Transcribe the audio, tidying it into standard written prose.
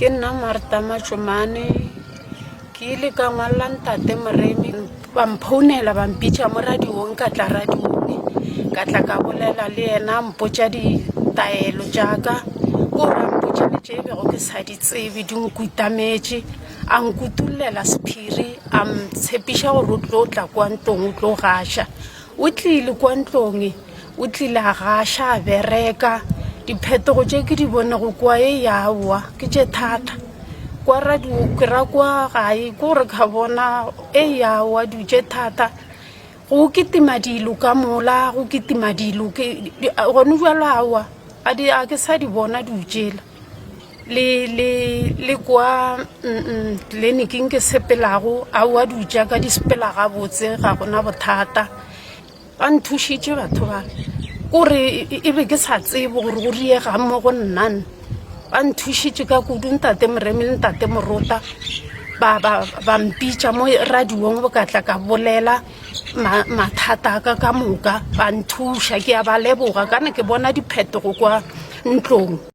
Ke nna Martha Machomane ke ile ka ngwalla ntate Moremi ba mphounela ba mpitša mo radiong ka tla radiong ka tla ka bolela le yena mpotša ditaelo tšaka o ra mpotša le tše bego ke sa di tsebe di nkutametše a nkutullela sephiri a mtshepiša gore o tlo tla kwa ntlong o tlo gaša o tlile kwa ntlong o tlile a gaša a bereka diphetogo tše ke di bonego kwa e yawa ke tše thata kwa radio ke ra kwa gae gore ka bona e yawa di tše thata go kitima dilo ka mola go kitima dilo ke gone jalo awa a ke sa di bona di utšela le kwa tleliniking ke sepelago awa di utša ka di sepela gabotse ga gona bothata ba nthušitše batho ba gore e be ke sa tsebe gore go riega mo go nnane ba nthušitše ka kudu ntate Moremi le ntate Morota ba mpitša mo radiong bo ka tla ka bolela mathata ka moka ba nthuša ke a ba leboga kana ke bona diphetogo kwa ntlong.